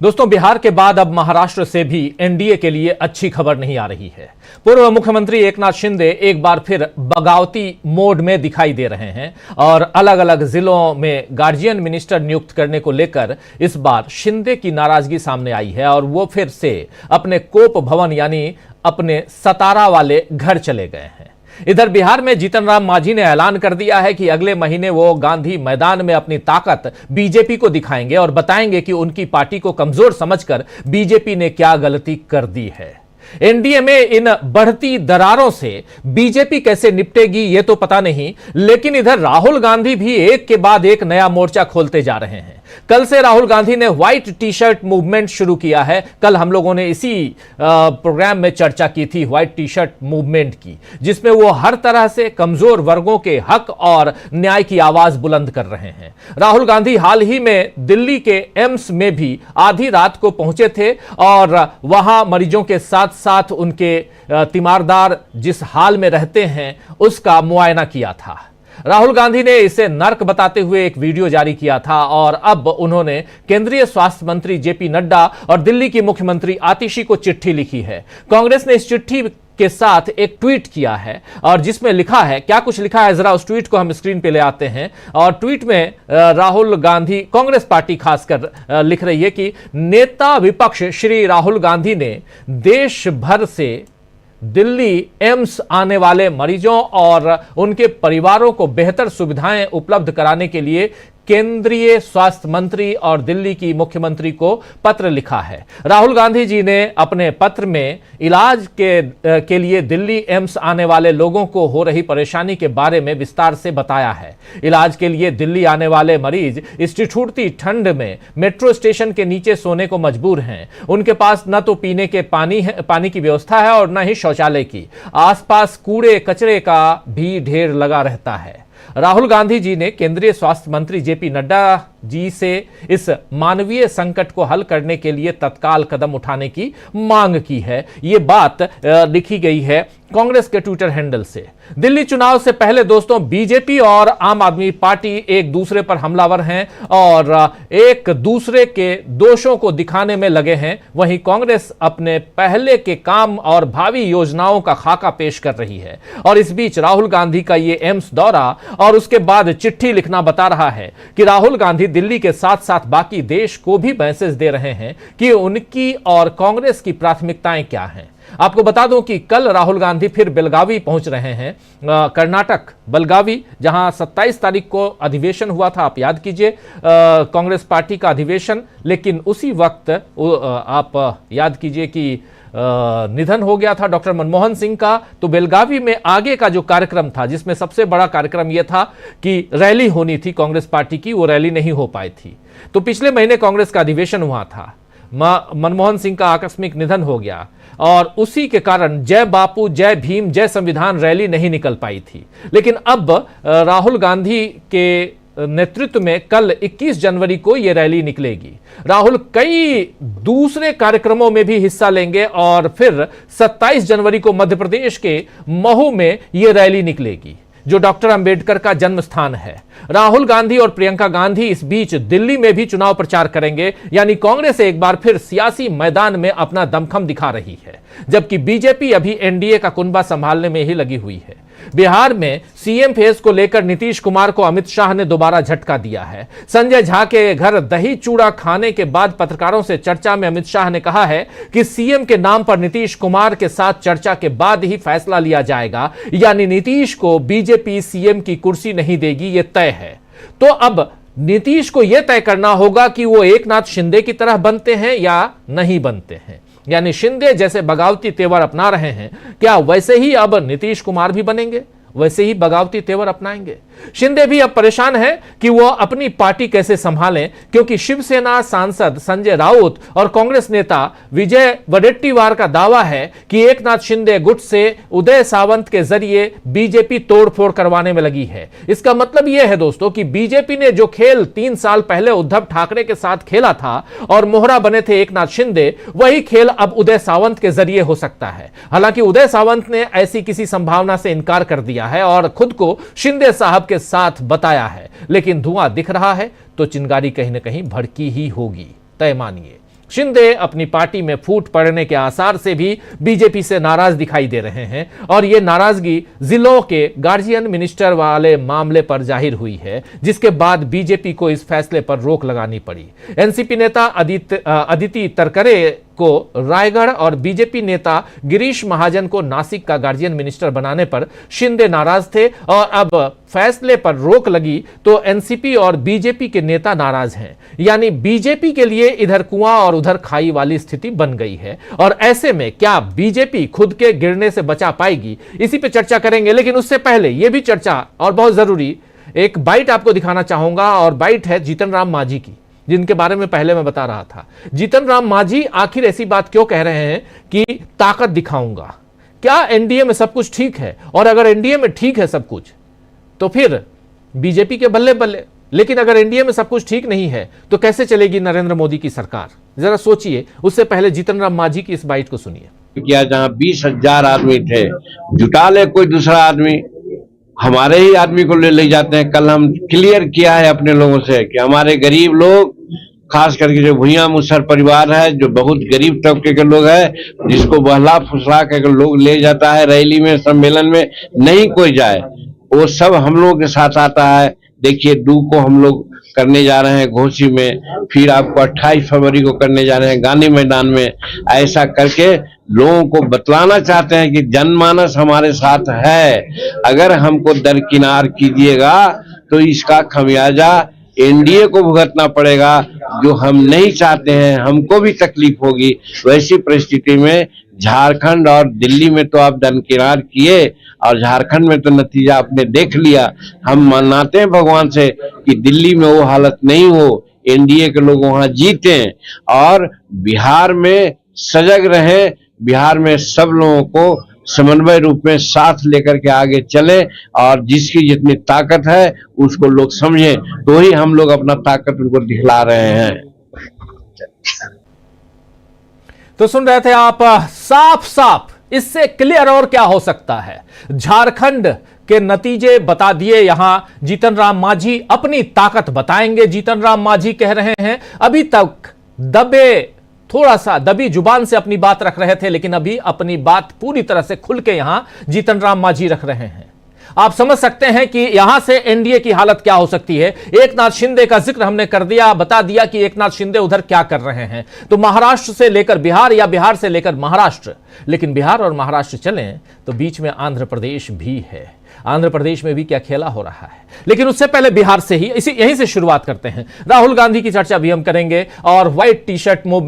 दोस्तों, बिहार के बाद अब महाराष्ट्र से भी एनडीए के लिए अच्छी खबर नहीं आ रही है। पूर्व मुख्यमंत्री एकनाथ शिंदे एक बार फिर बगावती मोड में दिखाई दे रहे हैं और अलग अलग जिलों में गार्जियन मिनिस्टर नियुक्त करने को लेकर इस बार शिंदे की नाराजगी सामने आई है और वो फिर से अपने कोप भवन यानी अपने सतारा वाले घर चले गए हैं। इधर बिहार में जीतन राम मांझी ने ऐलान कर दिया है कि अगले महीने वो गांधी मैदान में अपनी ताकत बीजेपी को दिखाएंगे और बताएंगे कि उनकी पार्टी को कमजोर समझकर बीजेपी ने क्या गलती कर दी है। एनडीए में इन बढ़ती दरारों से बीजेपी कैसे निपटेगी ये तो पता नहीं, लेकिन इधर राहुल गांधी भी एक के बाद एक नया मोर्चा खोलते जा रहे हैं। कल से राहुल गांधी ने व्हाइट टी शर्ट मूवमेंट शुरू किया है। कल हम लोगों ने इसी प्रोग्राम में चर्चा की थी व्हाइट टी शर्ट मूवमेंट की, जिसमें वो हर तरह से कमजोर वर्गों के हक और न्याय की आवाज बुलंद कर रहे हैं। राहुल गांधी हाल ही में दिल्ली के एम्स में भी आधी रात को पहुंचे थे और वहां मरीजों के साथ साथ उनके तीमारदार जिस हाल में रहते हैं उसका मुआयना किया था। राहुल गांधी ने इसे नर्क बताते हुए एक वीडियो जारी किया था और अब उन्होंने केंद्रीय स्वास्थ्य मंत्री जेपी नड्डा और दिल्ली की मुख्यमंत्री आतिशी को चिट्ठी लिखी है। कांग्रेस ने इस चिट्ठी के साथ एक ट्वीट किया है और जिसमें लिखा है, क्या कुछ लिखा है जरा उस ट्वीट को हम स्क्रीन पे ले आते हैं। और ट्वीट में राहुल गांधी, कांग्रेस पार्टी खासकर लिख रही है कि नेता विपक्ष श्री राहुल गांधी ने देश भर से दिल्ली एम्स आने वाले मरीजों और उनके परिवारों को बेहतर सुविधाएं उपलब्ध कराने के लिए केंद्रीय स्वास्थ्य मंत्री और दिल्ली की मुख्यमंत्री को पत्र लिखा है। राहुल गांधी जी ने अपने पत्र में इलाज के लिए दिल्ली एम्स आने वाले लोगों को हो रही परेशानी के बारे में विस्तार से बताया है। इलाज के लिए दिल्ली आने वाले मरीज इस ठिठुरती ठंड में मेट्रो स्टेशन के नीचे सोने को मजबूर हैं। उनके पास न तो पीने के पानी की व्यवस्था है और न ही शौचालय की। आसपास कूड़े कचरे का भी ढेर लगा रहता है। राहुल गांधी जी ने केंद्रीय स्वास्थ्य मंत्री जेपी नड्डा जी से इस मानवीय संकट को हल करने के लिए तत्काल कदम उठाने की मांग की है। ये बात लिखी गई है कांग्रेस के ट्विटर हैंडल से। दिल्ली चुनाव से पहले दोस्तों बीजेपी और आम आदमी पार्टी एक दूसरे पर हमलावर हैं और एक दूसरे के दोषों को दिखाने में लगे हैं। वहीं कांग्रेस अपने पहले के काम और भावी योजनाओं का खाका पेश कर रही है और इस बीच राहुल गांधी का ये एम्स दौरा और उसके बाद चिट्ठी लिखना बता रहा है कि राहुल गांधी दिल्ली के साथ साथ बाकी देश को भी मैसेज दे रहे हैं कि उनकी और कांग्रेस की प्राथमिकताएं क्या हैं। आपको बता दूं कि कल राहुल गांधी फिर बेलगावी पहुंच रहे हैं, कर्नाटक बेलगावी, जहां 27 तारीख को अधिवेशन हुआ था। आप याद कीजिए कांग्रेस पार्टी का अधिवेशन, लेकिन उसी वक्त आप याद कीजिए कि निधन हो गया था डॉक्टर मनमोहन सिंह का। तो बेलगावी में आगे का जो कार्यक्रम था, जिसमें सबसे बड़ा कार्यक्रम यह था कि रैली होनी थी कांग्रेस पार्टी की, वो रैली नहीं हो पाई थी। तो पिछले महीने कांग्रेस का अधिवेशन हुआ था, मनमोहन सिंह का आकस्मिक निधन हो गया और उसी के कारण जय बापू जय भीम जय संविधान रैली नहीं निकल पाई थी। लेकिन अब राहुल गांधी के नेतृत्व में कल 21 जनवरी को यह रैली निकलेगी। राहुल कई दूसरे कार्यक्रमों में भी हिस्सा लेंगे और फिर 27 जनवरी को मध्य प्रदेश के महू में यह रैली निकलेगी, जो डॉक्टर अंबेडकर का जन्म स्थान है। राहुल गांधी और प्रियंका गांधी इस बीच दिल्ली में भी चुनाव प्रचार करेंगे, यानी कांग्रेस एक बार फिर सियासी मैदान में अपना दमखम दिखा रही है, जबकि बीजेपी अभी एनडीए का कुनबा संभालने में ही लगी हुई है। बिहार में सीएम फेस को लेकर नीतीश कुमार को अमित शाह ने दोबारा झटका दिया है। संजय झा के घर दही चूड़ा खाने के बाद पत्रकारों से चर्चा में अमित शाह ने कहा है कि सीएम के नाम पर नीतीश कुमार के साथ चर्चा के बाद ही फैसला लिया जाएगा, यानी नीतीश को बीजेपी सीएम की कुर्सी नहीं देगी, यह तय है। तो अब नीतीश को यह तय करना होगा कि वो एकनाथ शिंदे की तरह बनते हैं या नहीं बनते हैं। यानी शिंदे जैसे बगावती तेवर अपना रहे हैं, क्या वैसे ही अब नीतीश कुमार भी बनेंगे, वैसे ही बगावती तेवर अपनाएंगे? शिंदे भी अब परेशान है कि वो अपनी पार्टी कैसे संभालें, क्योंकि शिवसेना सांसद संजय राउत और कांग्रेस नेता विजय वडेट्टीवार का दावा है कि एकनाथ शिंदे गुट से उदय सावंत के जरिए बीजेपी तोड़फोड़ करवाने में लगी है। इसका मतलब यह है दोस्तों कि बीजेपी ने जो खेल 3 साल पहले उद्धव ठाकरे के साथ खेला था और मोहरा बने थे एकनाथ शिंदे, वही खेल अब उदय सावंत के जरिए हो सकता है। हालांकि उदय सावंत ने ऐसी किसी संभावना से इनकार कर दिया है और खुद को शिंदे साहब के साथ बताया है, लेकिन धुआं दिख रहा है तो चिंगारी कहीं ना कहीं भड़की ही होगी, तय मानिए। शिंदे अपनी पार्टी में फूट पड़ने के आसार से भी बीजेपी से नाराज दिखाई दे रहे हैं और यह नाराजगी जिलों के गार्जियन मिनिस्टर वाले मामले पर जाहिर हुई है, जिसके बाद बीजेपी को इस फैसले पर रोक लगानी पड़ी। एनसीपी नेता अदिति तरकरे को रायगढ़ और बीजेपी नेता गिरीश महाजन को नासिक का गार्जियन मिनिस्टर बनाने पर शिंदे नाराज थे और अब फैसले पर रोक लगी तो एनसीपी और बीजेपी के नेता नाराज हैं। यानी बीजेपी के लिए इधर कुआं और उधर खाई वाली स्थिति बन गई है और ऐसे में क्या बीजेपी खुद के गिरने से बचा पाएगी, इसी पे चर्चा करेंगे। लेकिन उससे पहले यह भी चर्चा और बहुत जरूरी एक बाइट आपको दिखाना चाहूंगा और बाइट है जीतन राम मांझी की, जिनके बारे में पहले मैं बता रहा था। जीतन राम मांझी आखिर ऐसी बात क्यों कह रहे हैं कि ताकत दिखाऊंगा? क्या एनडीए में सब कुछ ठीक है? और अगर एनडीए में ठीक है सब कुछ तो फिर बीजेपी के बल्ले बल्ले, लेकिन अगर एनडीए में सब कुछ ठीक नहीं है तो कैसे चलेगी नरेंद्र मोदी की सरकार? जरा सोचिए। उससे पहले जीतन राम मांझी की इस बाइट को सुनिए। क्या जहां 20,000 आदमी थे, जुटा ले कोई दूसरा आदमी, हमारे ही आदमी को ले जाते हैं। कल हम क्लियर किया है अपने लोगों से कि हमारे गरीब लोग, खास करके जो भुइयां मुसहर परिवार है, जो बहुत गरीब तबके के लोग हैं, जिसको बहला फुसला कर लोग ले जाता है रैली में, सम्मेलन में नहीं कोई जाए, वो सब हम लोगों के साथ आता है। देखिए 2 को हम लोग करने जा रहे हैं घोसी में, फिर आपको 28 फरवरी को करने जा रहे हैं गांधी मैदान में। ऐसा करके लोगों को बतलाना चाहते हैं कि जनमानस हमारे साथ है, अगर हमको दरकिनार कीजिएगा तो इसका खमियाजा एनडीए को भुगतना पड़ेगा, जो हम नहीं चाहते हैं, हमको भी तकलीफ होगी। वैसी परिस्थिति में झारखंड और दिल्ली में तो आप दरकिनार किए और झारखंड में तो नतीजा आपने देख लिया। हम मनाते हैं भगवान से कि दिल्ली में वो हालत नहीं हो, एनडीए के लोग वहां जीते और बिहार में सजग रहे, बिहार में सब लोगों को समन्वय रूप में साथ लेकर के आगे चले और जिसकी जितनी ताकत है उसको लोग समझें, तो ही हम लोग अपना ताकत उनको दिखला रहे हैं। तो सुन रहे थे आप, साफ साफ इससे क्लियर और क्या हो सकता है। झारखंड के नतीजे बता दिए। यहां जीतन राम मांझी अपनी ताकत बताएंगे। जीतन राम मांझी कह रहे हैं अभी तक थोड़ा सा दबी जुबान से अपनी बात रख रहे थे, लेकिन अभी अपनी बात पूरी तरह से खुल के यहां जीतन राम मांझी रख रहे हैं। आप समझ सकते हैं कि यहां से एनडीए की हालत क्या हो सकती है। एकनाथ शिंदे का जिक्र हमने कर दिया, बता दिया कि एकनाथ शिंदे उधर क्या कर रहे हैं। तो महाराष्ट्र से लेकर बिहार या बिहार से लेकर महाराष्ट्र, लेकिन बिहार और महाराष्ट्र चलें तो बीच में आंध्र प्रदेश भी है। आंध्र प्रदेश में भी क्या खेला हो रहा है, लेकिन उससे पहले बिहार से ही यहीं से शुरुआत करते हैं। राहुल गांधी की चर्चा भी हम करेंगे और व्हाइट टी शर्ट मूवमेंट